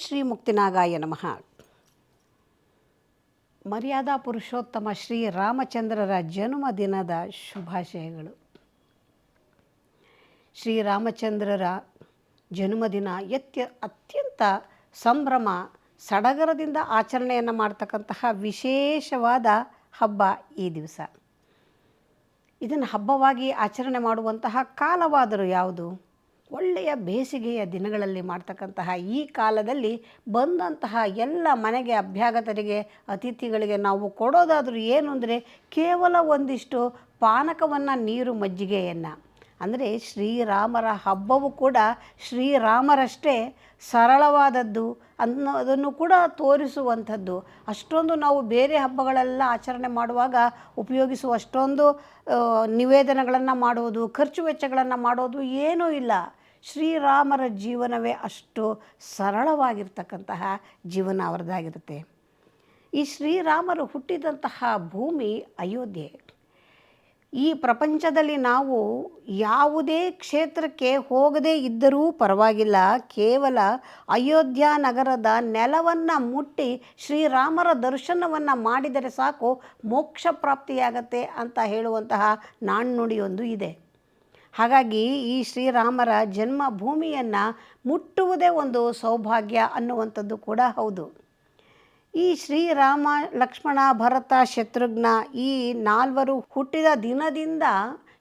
ಶ್ರೀ ಮುಕ್ತಿನಾಗಾಯ ನಮಃ. ಮರ್ಯಾದಾ ಪುರುಷೋತ್ತಮ ಶ್ರೀ ರಾಮಚಂದ್ರರ ಜನ್ಮದಿನದ ಶುಭಾಶಯಗಳು. ಶ್ರೀರಾಮಚಂದ್ರರ ಜನ್ಮದಿನ ಅತ್ಯಂತ ಸಂಭ್ರಮ ಸಡಗರದಿಂದ ಆಚರಣೆಯನ್ನು ಮಾಡ್ತಕ್ಕಂತಹ ವಿಶೇಷವಾದ ಹಬ್ಬ ಈ ದಿವಸ. ಇದನ್ನು ಹಬ್ಬವಾಗಿ ಆಚರಣೆ ಮಾಡುವಂತಹ ಕಾಲವಾದರೂ ಯಾವುದು? ಒಳ್ಳೆಯ ಬೇಸಿಗೆಯ ದಿನಗಳಲ್ಲಿ ಮಾಡ್ತಕ್ಕಂತಹ ಈ ಕಾಲದಲ್ಲಿ ಬಂದಂತಹ ಎಲ್ಲ ಮನೆಗೆ ಅಭ್ಯಾಗತರಿಗೆ ಅತಿಥಿಗಳಿಗೆ ನಾವು ಕೊಡೋದಾದರೂ ಏನು ಅಂದರೆ ಕೇವಲ ಒಂದಿಷ್ಟು ಪಾನಕವನ್ನು, ನೀರು, ಮಜ್ಜಿಗೆಯನ್ನು. ಅಂದರೆ ಶ್ರೀರಾಮರ ಹಬ್ಬವು ಕೂಡ ಶ್ರೀರಾಮರಷ್ಟೇ ಸರಳವಾದದ್ದು ಅನ್ನೋದನ್ನು ಕೂಡ ತೋರಿಸುವಂಥದ್ದು. ಅಷ್ಟೊಂದು ನಾವು ಬೇರೆ ಹಬ್ಬಗಳೆಲ್ಲ ಆಚರಣೆ ಮಾಡುವಾಗ ಉಪಯೋಗಿಸುವ ಅಷ್ಟೊಂದು ನಿವೇದನೆಗಳನ್ನು ಮಾಡೋದು, ಖರ್ಚು ವೆಚ್ಚಗಳನ್ನು ಮಾಡೋದು ಏನೂ ಇಲ್ಲ. ಶ್ರೀರಾಮರ ಜೀವನವೇ ಅಷ್ಟು ಸರಳವಾಗಿರ್ತಕ್ಕಂತಹ ಜೀವನ ಅವರದಾಗಿರುತ್ತೆ. ಈ ಶ್ರೀರಾಮರು ಹುಟ್ಟಿದಂತಹ ಭೂಮಿ ಅಯೋಧ್ಯೆ. ಈ ಪ್ರಪಂಚದಲ್ಲಿ ನಾವು ಯಾವುದೇ ಕ್ಷೇತ್ರಕ್ಕೆ ಹೋಗದೇ ಇದ್ದರೂ ಪರವಾಗಿಲ್ಲ, ಕೇವಲ ಅಯೋಧ್ಯ ನಗರದ ನೆಲವನ್ನು ಮುಟ್ಟಿ ಶ್ರೀರಾಮರ ದರ್ಶನವನ್ನು ಮಾಡಿದರೆ ಸಾಕು, ಮೋಕ್ಷ ಪ್ರಾಪ್ತಿಯಾಗತ್ತೆ ಅಂತ ಹೇಳುವಂತಹ ನಾಣ್ಣುಡಿಯೊಂದು ಇದೆ. ಹಾಗಾಗಿ ಈ ಶ್ರೀರಾಮರ ಜನ್ಮಭೂಮಿಯನ್ನು ಮುಟ್ಟುವುದೇ ಒಂದು ಸೌಭಾಗ್ಯ ಅನ್ನುವಂಥದ್ದು ಕೂಡ ಹೌದು. ಈ ಶ್ರೀರಾಮ, ಲಕ್ಷ್ಮಣ, ಭರತ, ಶತ್ರುಘ್ನ ಈ ನಾಲ್ವರು ಹುಟ್ಟಿದ ದಿನದಿಂದ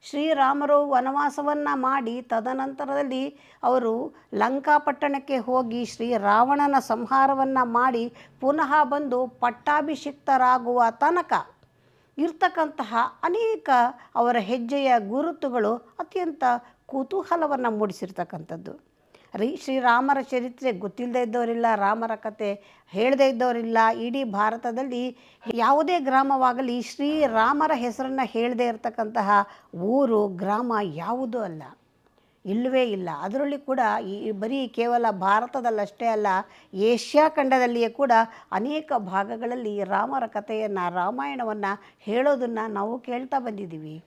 ಶ್ರೀರಾಮರು ವನವಾಸವನ್ನು ಮಾಡಿ ತದನಂತರದಲ್ಲಿ ಅವರು ಲಂಕಾಪಟ್ಟಣಕ್ಕೆ ಹೋಗಿ ಶ್ರೀರಾವಣನ ಸಂಹಾರವನ್ನು ಮಾಡಿ ಪುನಃ ಬಂದು ಪಟ್ಟಾಭಿಷಿಕ್ತರಾಗುವ ತನಕ ಇರ್ತಕ್ಕಂತಹ ಅನೇಕ ಅವರ ಹೆಜ್ಜೆಯ ಗುರುತುಗಳು ಅತ್ಯಂತ ಕುತೂಹಲವನ್ನು ಮೂಡಿಸಿರ್ತಕ್ಕಂಥದ್ದು. ಶ್ರೀರಾಮರ ಚರಿತ್ರೆ ಗೊತ್ತಿಲ್ಲದೆ ಇದ್ದವರಿಲ್ಲ, ರಾಮರ ಕತೆ ಹೇಳದೇ ಇದ್ದವರಿಲ್ಲ. ಇಡೀ ಭಾರತದಲ್ಲಿ ಯಾವುದೇ ಗ್ರಾಮವಾಗಲಿ ಶ್ರೀರಾಮರ ಹೆಸರನ್ನು ಹೇಳದೇ ಇರತಕ್ಕಂತಹ ಊರು, ಗ್ರಾಮ ಯಾವುದೂ ಅಲ್ಲ, ಇಲ್ಲವೇ ಇಲ್ಲ. ಅದರಲ್ಲಿ ಕೂಡ ಬರೀ ಕೇವಲ ಭಾರತದಲ್ಲಷ್ಟೇ ಅಲ್ಲ, ಏಷ್ಯಾ ಖಂಡದಲ್ಲಿಯೇ ಕೂಡ ಅನೇಕ ಭಾಗಗಳಲ್ಲಿ ರಾಮರ ಕಥೆಯನ್ನು, ರಾಮಾಯಣವನ್ನು ಹೇಳೋದನ್ನು ನಾವು ಕೇಳ್ತಾ ಬಂದಿದ್ದೀವಿ.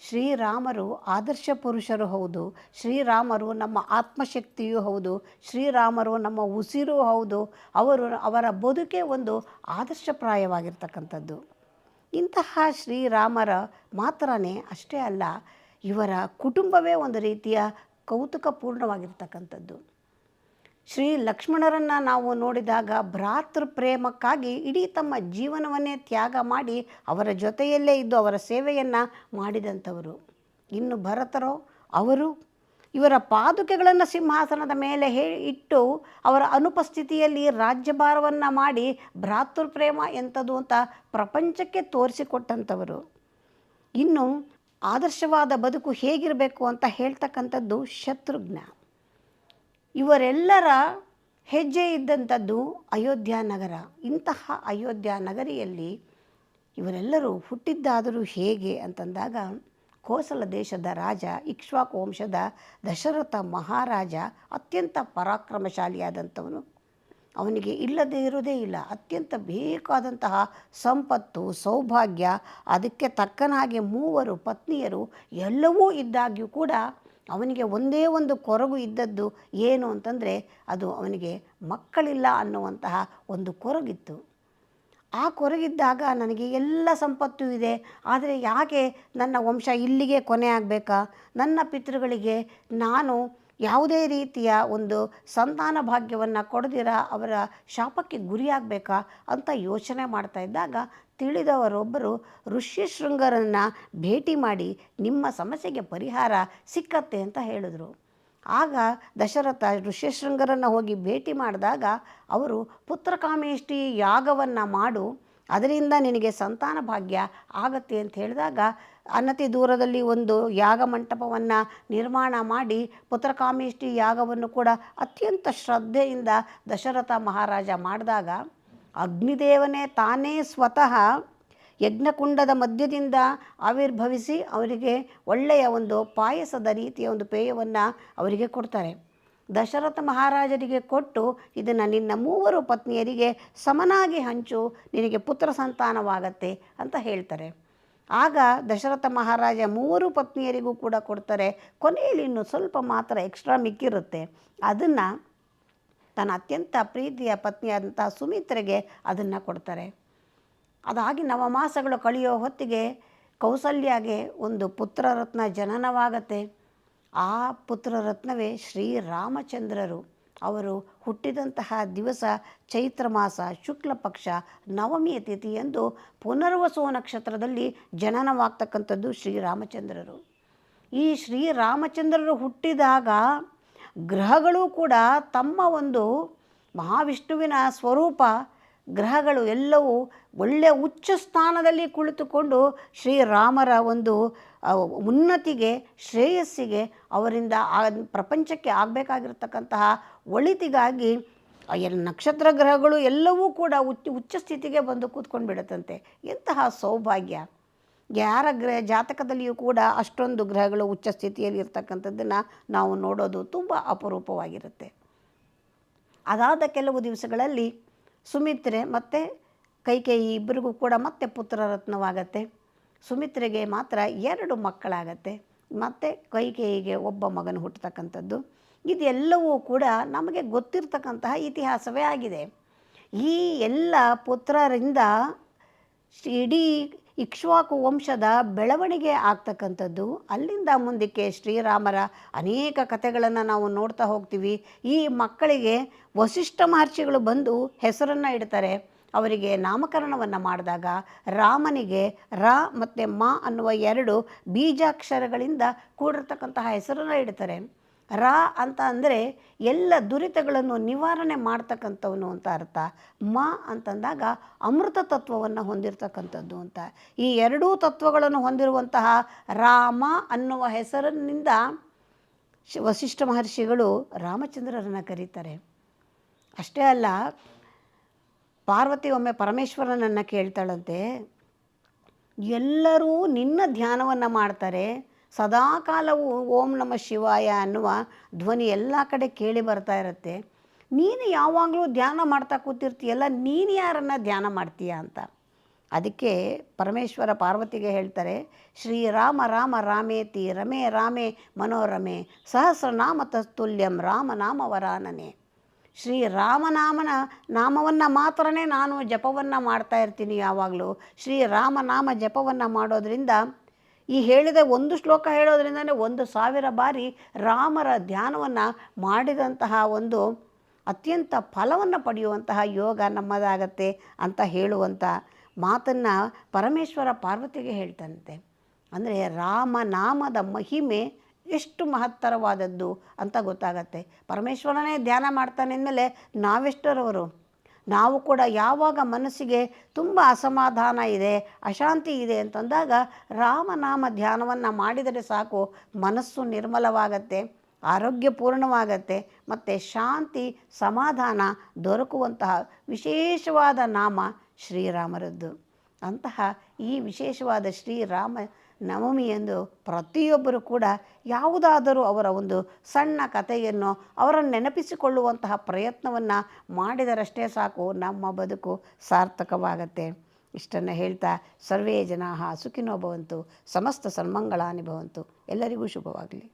ಶ್ರೀರಾಮರು ಆದರ್ಶ ಪುರುಷರು ಹೌದು, ಶ್ರೀರಾಮರು ನಮ್ಮ ಆತ್ಮಶಕ್ತಿಯೂ ಹೌದು, ಶ್ರೀರಾಮರು ನಮ್ಮ ಉಸಿರೂ ಹೌದು. ಅವರ ಬದುಕೆ ಒಂದು ಆದರ್ಶಪ್ರಾಯವಾಗಿರ್ತಕ್ಕಂಥದ್ದು. ಇಂತಹ ಶ್ರೀರಾಮರ ಮಾತ್ರನೇ ಅಷ್ಟೇ ಅಲ್ಲ, ಇವರ ಕುಟುಂಬವೇ ಒಂದು ರೀತಿಯ ಕೌತುಕಪೂರ್ಣವಾಗಿರ್ತಕ್ಕಂಥದ್ದು. ಶ್ರೀ ಲಕ್ಷ್ಮಣರನ್ನು ನಾವು ನೋಡಿದಾಗ ಭ್ರಾತೃ ಪ್ರೇಮಕ್ಕಾಗಿ ಇಡೀ ತಮ್ಮ ಜೀವನವನ್ನೇ ತ್ಯಾಗ ಮಾಡಿ ಅವರ ಜೊತೆಯಲ್ಲೇ ಇದ್ದು ಅವರ ಸೇವೆಯನ್ನು ಮಾಡಿದಂಥವರು. ಇನ್ನು ಭರತರೋ, ಅವರು ಇವರ ಪಾದುಕೆಗಳನ್ನು ಸಿಂಹಾಸನದ ಮೇಲೆ ಇಟ್ಟು ಅವರ ಅನುಪಸ್ಥಿತಿಯಲ್ಲಿ ರಾಜ್ಯಭಾರವನ್ನು ಮಾಡಿ ಭ್ರಾತೃ ಪ್ರೇಮ ಎಂಥದ್ದು ಅಂತ ಪ್ರಪಂಚಕ್ಕೆ ತೋರಿಸಿಕೊಟ್ಟಂಥವರು. ಇನ್ನು ಆದರ್ಶವಾದ ಬದುಕು ಹೇಗಿರಬೇಕು ಅಂತ ಹೇಳ್ತಕ್ಕಂಥದ್ದು ಶತ್ರುಘ್ನ. ಇವರೆಲ್ಲರ ಹೆಜ್ಜೆ ಇದ್ದಂಥದ್ದು ಅಯೋಧ್ಯ ನಗರ. ಇಂತಹ ಅಯೋಧ್ಯ ನಗರಿಯಲ್ಲಿ ಇವರೆಲ್ಲರೂ ಹುಟ್ಟಿದ್ದಾದರೂ ಹೇಗೆ ಅಂತಂದಾಗ, ಕೋಸಲ ದೇಶದ ರಾಜ ಇಕ್ಷ್ವಾಕು ವಂಶದ ದಶರಥ ಮಹಾರಾಜ ಅತ್ಯಂತ ಪರಾಕ್ರಮಶಾಲಿಯಾದಂಥವನು. ಅವನಿಗೆ ಇಲ್ಲದೇ ಇರೋದೇ ಇಲ್ಲ. ಅತ್ಯಂತ ಬೇಕಾದಂತಹ ಸಂಪತ್ತು, ಸೌಭಾಗ್ಯ, ಅದಕ್ಕೆ ತಕ್ಕನಾಗಿ 3 ಪತ್ನಿಯರು ಎಲ್ಲವೂ ಇದ್ದಾಗ್ಯೂ ಕೂಡ ಅವನಿಗೆ ಒಂದೇ ಒಂದು ಕೊರಗು ಇದ್ದದ್ದು ಏನು ಅಂತಂದರೆ ಅದು ಅವನಿಗೆ ಮಕ್ಕಳಿಲ್ಲ ಅನ್ನುವಂತಹ ಒಂದು ಕೊರಗಿತ್ತು. ಆ ಕೊರಗಿದ್ದಾಗ ನನಗೆ ಎಲ್ಲ ಸಂಪತ್ತು ಇದೆ, ಆದರೆ ಯಾಕೆ ನನ್ನ ವಂಶ ಇಲ್ಲಿಗೆ ಕೊನೆ ಆಗಬೇಕಾ? ನನ್ನ ಪಿತೃಗಳಿಗೆ ನಾನು ಯಾವುದೇ ರೀತಿಯ ಒಂದು ಸಂತಾನ ಭಾಗ್ಯವನ್ನು ಕೊಡದಿರ ಅವರ ಶಾಪಕ್ಕೆ ಗುರಿಯಾಗಬೇಕಾ ಅಂತ ಯೋಚನೆ ಮಾಡ್ತಾ ಇದ್ದಾಗ ತಿಳಿದವರೊಬ್ಬರು ಋಷ್ಯಶೃಂಗರನ್ನು ಭೇಟಿ ಮಾಡಿ ನಿಮ್ಮ ಸಮಸ್ಯೆಗೆ ಪರಿಹಾರ ಸಿಕ್ಕತ್ತೆ ಅಂತ ಹೇಳಿದ್ರು. ಆಗ ದಶರಥ ಋಷ್ಯಶೃಂಗರನ್ನು ಹೋಗಿ ಭೇಟಿ ಮಾಡಿದಾಗ ಅವರು ಪುತ್ರಕಾಮೇಷ್ಟಿ ಯಾಗವನ್ನು ಮಾಡು, ಅದರಿಂದ ನಿನಗೆ ಸಂತಾನ ಭಾಗ್ಯ ಆಗತ್ತೆ ಅಂತ ಹೇಳಿದಾಗ ಅನತಿ ದೂರದಲ್ಲಿ ಒಂದು ಯಾಗ ಮಂಟಪವನ್ನು ನಿರ್ಮಾಣ ಮಾಡಿ ಪುತ್ರಕಾಮೇಷ್ಟಿ ಯಾಗವನ್ನು ಕೂಡ ಅತ್ಯಂತ ಶ್ರದ್ಧೆಯಿಂದ ದಶರಥ ಮಹಾರಾಜ ಮಾಡಿದಾಗ ಅಗ್ನಿದೇವನೇ ತಾನೇ ಸ್ವತಃ ಯಜ್ಞಕುಂಡದ ಮಧ್ಯದಿಂದ ಆವಿರ್ಭವಿಸಿ ಅವರಿಗೆ ಒಳ್ಳೆಯ ಒಂದು ಪಾಯಸದ ರೀತಿಯ ಒಂದು ಪೇಯವನ್ನು ಅವರಿಗೆ ಕೊಡ್ತಾರೆ. ದಶರಥ ಮಹಾರಾಜರಿಗೆ ಕೊಟ್ಟು ಇದನ್ನು ನಿನ್ನ 3 ಪತ್ನಿಯರಿಗೆ ಸಮನಾಗಿ ಹಂಚು, ನಿನಗೆ ಪುತ್ರ ಸಂತಾನವಾಗತ್ತೆ ಅಂತ ಹೇಳ್ತಾರೆ. ಆಗ ದಶರಥ ಮಹಾರಾಜ 3 ಪತ್ನಿಯರಿಗೂ ಕೂಡ ಕೊಡ್ತಾರೆ. ಕೊನೆಯಲ್ಲಿ ಇನ್ನು ಸ್ವಲ್ಪ ಮಾತ್ರ ಎಕ್ಸ್ಟ್ರಾ ಮಿಕ್ಕಿರುತ್ತೆ. ಅದನ್ನು ತನ್ನ ಅತ್ಯಂತ ಪ್ರೀತಿಯ ಪತ್ನಿಯಾದಂಥ ಸುಮಿತ್ರೆಗೆ ಅದನ್ನು ಕೊಡ್ತಾರೆ. ಅದಾಗಿ ನವಮಾಸಗಳು ಕಳೆಯೋ ಹೊತ್ತಿಗೆ ಕೌಸಲ್ಯಾಗೆ ಒಂದು ಪುತ್ರರತ್ನ ಜನನವಾಗತ್ತೆ. ಆ ಪುತ್ರರತ್ನವೇ ಶ್ರೀರಾಮಚಂದ್ರರು. ಅವರು ಹುಟ್ಟಿದಂತಹ ದಿವಸ ಚೈತ್ರ ಮಾಸ ಶುಕ್ಲ ಪಕ್ಷ ನವಮಿಯ ತಿಥಿಯಂದು ಪುನರ್ವಸು ನಕ್ಷತ್ರದಲ್ಲಿ ಜನನವಾಗ್ತಕ್ಕಂಥದ್ದು ಶ್ರೀರಾಮಚಂದ್ರರು. ಈ ಶ್ರೀರಾಮಚಂದ್ರರು ಹುಟ್ಟಿದಾಗ ಗ್ರಹಗಳು ಕೂಡ ತಮ್ಮ ಒಂದು ಮಹಾವಿಷ್ಣುವಿನ ಸ್ವರೂಪ ಗ್ರಹಗಳು ಎಲ್ಲವೂ ಒಳ್ಳೆಯ ಉಚ್ಚ ಸ್ಥಾನದಲ್ಲಿ ಕುಳಿತುಕೊಂಡು ಶ್ರೀರಾಮರ ಒಂದು ಉನ್ನತಿಗೆ ಶ್ರೇಯಸ್ಸಿಗೆ ಅವರಿಂದ ಪ್ರಪಂಚಕ್ಕೆ ಆಗಬೇಕಾಗಿರ್ತಕ್ಕಂತಹ ಒಳಿತಿಗಾಗಿ ನಕ್ಷತ್ರ ಗ್ರಹಗಳು ಎಲ್ಲವೂ ಕೂಡ ಉಚ್ಚ ಸ್ಥಿತಿಗೆ ಬಂದು ಕೂತ್ಕೊಂಡು ಬಿಡುತ್ತಂತೆ. ಎಂತಹ ಸೌಭಾಗ್ಯ! ಯಾರ ಜಾತಕದಲ್ಲಿಯೂ ಕೂಡ ಅಷ್ಟೊಂದು ಗ್ರಹಗಳು ಉಚ್ಚ ಸ್ಥಿತಿಯಲ್ಲಿ ಇರ್ತಕ್ಕಂಥದ್ದನ್ನು ನಾವು ನೋಡೋದು ತುಂಬ ಅಪರೂಪವಾಗಿರುತ್ತೆ. ಅದಾದ ಕೆಲವು ದಿವಸಗಳಲ್ಲಿ ಸುಮಿತ್ರೆ ಮತ್ತು ಕೈಕೇಯಿ ಇಬ್ಬರಿಗೂ ಕೂಡ ಮತ್ತೆ ಪುತ್ರರತ್ನವಾಗತ್ತೆ. ಸುಮಿತ್ರೆಗೆ ಮಾತ್ರ 2 ಮಕ್ಕಳಾಗತ್ತೆ, ಮತ್ತು ಕೈಕೇಯಿಗೆ ಒಬ್ಬ ಮಗನು ಹುಟ್ಟತಕ್ಕಂಥದ್ದು. ಇದೆಲ್ಲವೂ ಕೂಡ ನಮಗೆ ಗೊತ್ತಿರ್ತಕ್ಕಂತಹ ಇತಿಹಾಸವೇ ಆಗಿದೆ. ಈ ಎಲ್ಲ ಪುತ್ರರಿಂದ ಇಡೀ ಇಕ್ಷ್ವಾಕು ವಂಶದ ಬೆಳವಣಿಗೆ ಆಗ್ತಕ್ಕಂಥದ್ದು. ಅಲ್ಲಿಂದ ಮುಂದಕ್ಕೆ ಶ್ರೀರಾಮರ ಅನೇಕ ಕಥೆಗಳನ್ನು ನಾವು ನೋಡ್ತಾ ಹೋಗ್ತೀವಿ. ಈ ಮಕ್ಕಳಿಗೆ ವಸಿಷ್ಠ ಮಹರ್ಷಿಗಳು ಬಂದು ಹೆಸರನ್ನು ಇಡ್ತಾರೆ. ಅವರಿಗೆ ನಾಮಕರಣವನ್ನು ಮಾಡಿದಾಗ ರಾಮನಿಗೆ ರ ಮತ್ತು ಮ ಅನ್ನುವ 2 ಬೀಜಾಕ್ಷರಗಳಿಂದ ಕೂಡಿರ್ತಕ್ಕಂತಹ ಹೆಸರನ್ನು ಇಡ್ತಾರೆ. ರ ಅಂತ ಅಂದರೆ ಎಲ್ಲ ದುರಿತಗಳನ್ನು ನಿವಾರಣೆ ಮಾಡ್ತಕ್ಕಂಥವನು ಅಂತ ಅರ್ಥ. ಮ ಅಂತಂದಾಗ ಅಮೃತ ತತ್ವವನ್ನು ಹೊಂದಿರತಕ್ಕಂಥದ್ದು ಅಂತ. ಈ 2 ತತ್ವಗಳನ್ನು ಹೊಂದಿರುವಂತಹ ರಾಮ ಅನ್ನುವ ಹೆಸರಿನಿಂದ ವಸಿಷ್ಠ ಮಹರ್ಷಿಗಳು ರಾಮಚಂದ್ರರನ್ನು ಕರೀತಾರೆ. ಅಷ್ಟೇ ಅಲ್ಲ, ಪಾರ್ವತಿ ಒಮ್ಮೆ ಪರಮೇಶ್ವರನನ್ನು ಕೇಳ್ತಾಳಂತೆ, ಎಲ್ಲರೂ ನಿನ್ನ ಧ್ಯಾನವನ್ನು ಮಾಡ್ತಾರೆ, ಸದಾಕಾಲವೂ ಓಂ ನಮಃ ಶಿವಾಯ ಅನ್ನುವ ಧ್ವನಿ ಎಲ್ಲ ಕಡೆ ಕೇಳಿ ಬರ್ತಾ ಇರುತ್ತೆ, ನೀನು ಯಾವಾಗಲೂ ಧ್ಯಾನ ಮಾಡ್ತಾ ಕೂತಿರ್ತೀಯಲ್ಲ, ನೀನು ಯಾರನ್ನು ಧ್ಯಾನ ಮಾಡ್ತೀಯ ಅಂತ. ಅದಕ್ಕೆ ಪರಮೇಶ್ವರ ಪಾರ್ವತಿಗೆ ಹೇಳ್ತಾರೆ, ಶ್ರೀರಾಮ ರಾಮ ರಾಮೇತಿ ರಮೇ ರಾಮೇ ಮನೋರಮೆ ಸಹಸ್ರನಾಮ ತಸ್ತುಲ್ಯಂ ರಾಮನಾಮ ವರಾನನೆ. ಶ್ರೀರಾಮನಾಮನ ನಾಮವನ್ನು ಮಾತ್ರನೇ ನಾನು ಜಪವನ್ನು ಮಾಡ್ತಾ ಇರ್ತೀನಿ ಯಾವಾಗಲೂ. ಶ್ರೀರಾಮನಾಮ ಜಪವನ್ನು ಮಾಡೋದ್ರಿಂದ, ಈ ಹೇಳಿದ ಒಂದು ಶ್ಲೋಕ ಹೇಳೋದ್ರಿಂದನೇ 1,000 ಬಾರಿ ರಾಮರ ಧ್ಯಾನವನ್ನು ಮಾಡಿದಂತಹ ಒಂದು ಅತ್ಯಂತ ಫಲವನ್ನು ಪಡೆಯುವಂತಹ ಯೋಗ ನಮ್ಮದಾಗತ್ತೆ ಅಂತ ಹೇಳುವಂಥ ಮಾತನ್ನು ಪರಮೇಶ್ವರ ಪಾರ್ವತಿಗೆ ಹೇಳ್ತಂತೆ. ಅಂದರೆ ರಾಮನಾಮದ ಮಹಿಮೆ ಎಷ್ಟು ಮಹತ್ತರವಾದದ್ದು ಅಂತ ಗೊತ್ತಾಗತ್ತೆ. ಪರಮೇಶ್ವರನೇ ಧ್ಯಾನ ಮಾಡ್ತಾನೆ ಅಂದಮೇಲೆ ನಾವೆಷ್ಟರವರು? ನಾವು ಕೂಡ ಯಾವಾಗ ಮನಸ್ಸಿಗೆ ತುಂಬ ಅಸಮಾಧಾನ ಇದೆ, ಅಶಾಂತಿ ಇದೆ ಅಂತಂದಾಗ ರಾಮನಾಮ ಧ್ಯಾನವನ್ನು ಮಾಡಿದರೆ ಸಾಕು, ಮನಸ್ಸು ನಿರ್ಮಲವಾಗತ್ತೆ, ಆರೋಗ್ಯಪೂರ್ಣವಾಗತ್ತೆ, ಮತ್ತು ಶಾಂತಿ ಸಮಾಧಾನ ದೊರಕುವಂತಹ ವಿಶೇಷವಾದ ನಾಮ ಶ್ರೀರಾಮರದ್ದು. ಅಂತಹ ಈ ವಿಶೇಷವಾದ ಶ್ರೀರಾಮ ನವಮಿಯಂದು ಪ್ರತಿಯೊಬ್ಬರು ಕೂಡ ಯಾವುದಾದರೂ ಅವರ ಒಂದು ಸಣ್ಣ ಕಥೆಯನ್ನು ಅವರನ್ನು ನೆನಪಿಸಿಕೊಳ್ಳುವಂತಹ ಪ್ರಯತ್ನವನ್ನು ಮಾಡಿದರಷ್ಟೇ ಸಾಕು, ನಮ್ಮ ಬದುಕು ಸಾರ್ಥಕವಾಗತ್ತೆ. ಇಷ್ಟನ್ನು ಹೇಳ್ತಾ ಸರ್ವೇ ಜನಾಃ ಸುಖಿನೋ ಭವಂತು, ಸಮಸ್ತ ಸನ್ಮಂಗಳಾನಿ ಭವಂತು. ಎಲ್ಲರಿಗೂ ಶುಭವಾಗಲಿ.